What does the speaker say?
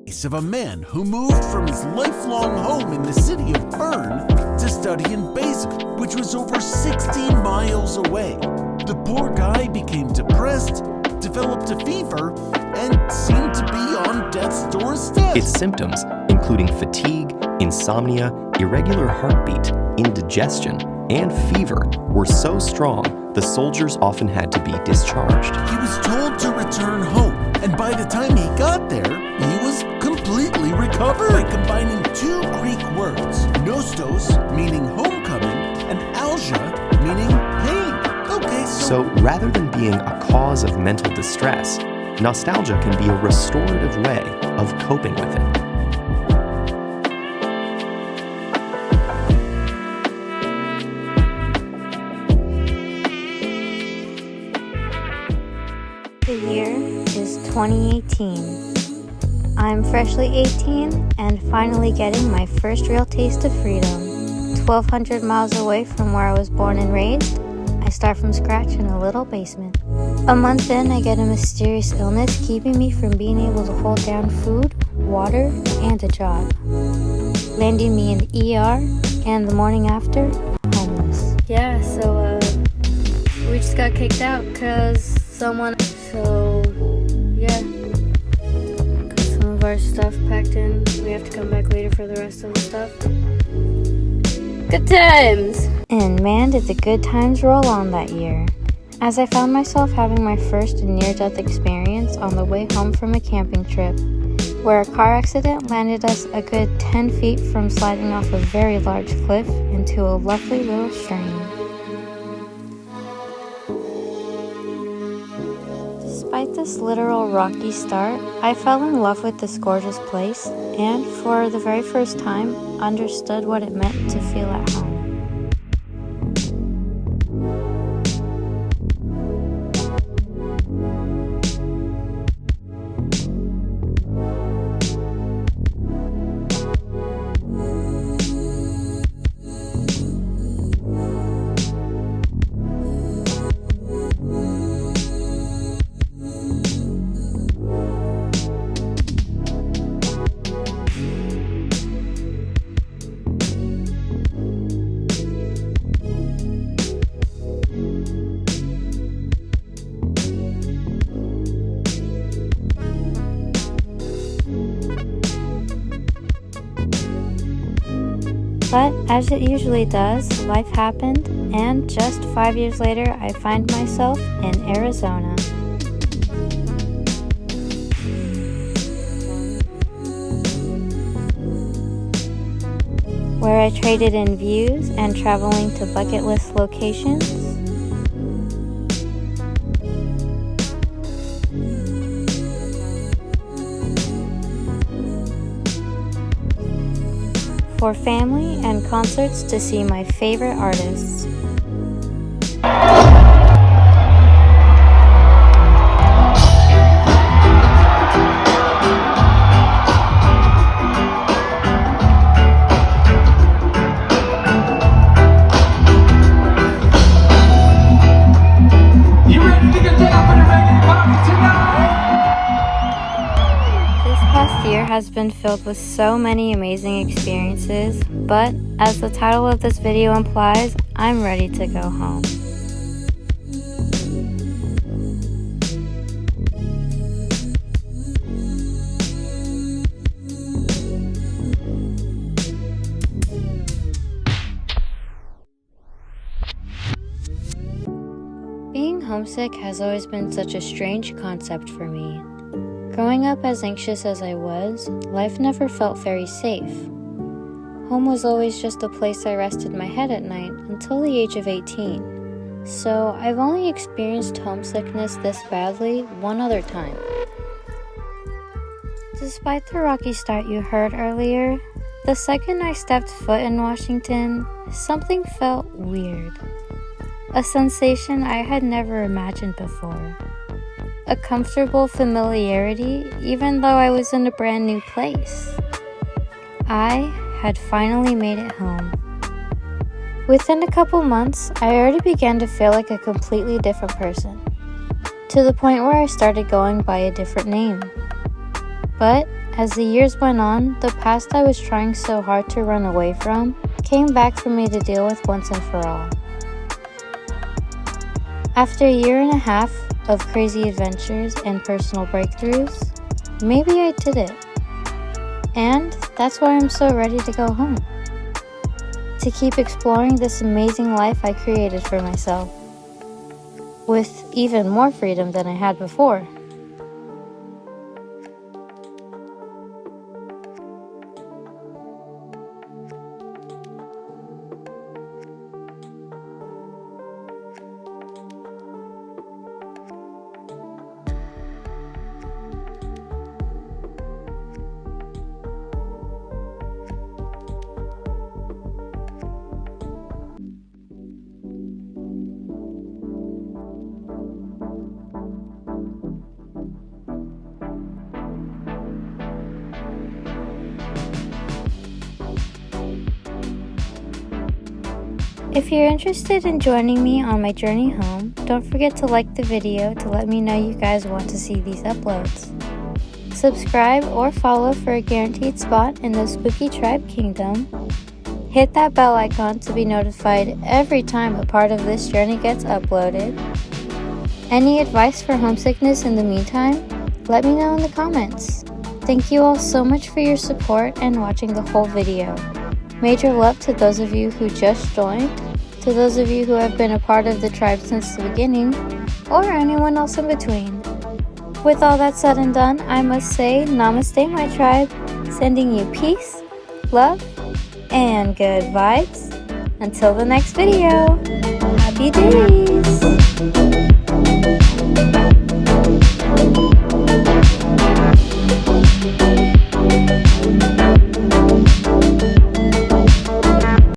of a man who moved from his lifelong home in the city of Bern to study in Basel, which was over 16 miles away. The poor guy became depressed, developed a fever, and seemed to be on death's doorstep. Its symptoms, including fatigue, insomnia, irregular heartbeat, indigestion, and fever, were so strong the soldiers often had to be discharged. He was told to return home, and by the time he got there, he was completely recovered by combining two Greek words, nostos, meaning homecoming, and algia, meaning pain. Okay, So rather than being a cause of mental distress, nostalgia can be a restorative way of coping with it. The year is 2018. I'm freshly 18 and finally getting my first real taste of freedom. 1,200 miles away from where I was born and raised, I start from scratch in a little basement. A month in, I get a mysterious illness keeping me from being able to hold down food, water, and a job, landing me in the ER, and the morning after, homeless. Yeah, so we just got kicked out because someone... So, yeah, got some of our stuff packed in. We have to come back later for the rest of the stuff. Good times! And man, did the good times roll on that year, as I found myself having my first near-death experience on the way home from a camping trip, where a car accident landed us a good 10 feet from sliding off a very large cliff into a lovely little stream. Despite this literal rocky start, I fell in love with this gorgeous place and, for the very first time, understood what it meant to feel at home. But as it usually does, life happened, and just 5 years later, I find myself in Arizona. Where I traded in views and traveling to bucket list locations. For family and concerts to see my favorite artists. You ready to get down for the reggae party tonight? This past year has been filled with so many amazing experiences, but as the title of this video implies, I'm ready to go home. Being homesick has always been such a strange concept for me. Growing up as anxious as I was, life never felt very safe. Home was always just a place I rested my head at night until the age of 18. So I've only experienced homesickness this badly one other time. Despite the rocky start you heard earlier, the second I stepped foot in Washington, something felt weird. A sensation I had never imagined before. A comfortable familiarity, even though I was in a brand new place. I had finally made it home. Within a couple months, I already began to feel like a completely different person, to the point where I started going by a different name. But As the years went on, the past I was trying so hard to run away from came back for me to deal with once and for all. After a year and a half of crazy adventures and personal breakthroughs, maybe I did it. And that's why I'm so ready to go home. To keep exploring this amazing life I created for myself, with even more freedom than I had before. If you're interested in joining me on my journey home, don't forget to like the video to let me know you guys want to see these uploads. Subscribe or follow for a guaranteed spot in the Spooky Tribe Kingdom. Hit that bell icon to be notified every time a part of this journey gets uploaded. Any advice for homesickness in the meantime? Let me know in the comments. Thank you all so much for your support and watching the whole video. Major love to those of you who just joined, to those of you who have been a part of the tribe since the beginning, or anyone else in between. With all that said and done, I must say namaste, my tribe, sending you peace, love, and good vibes. Until the next video, happy days!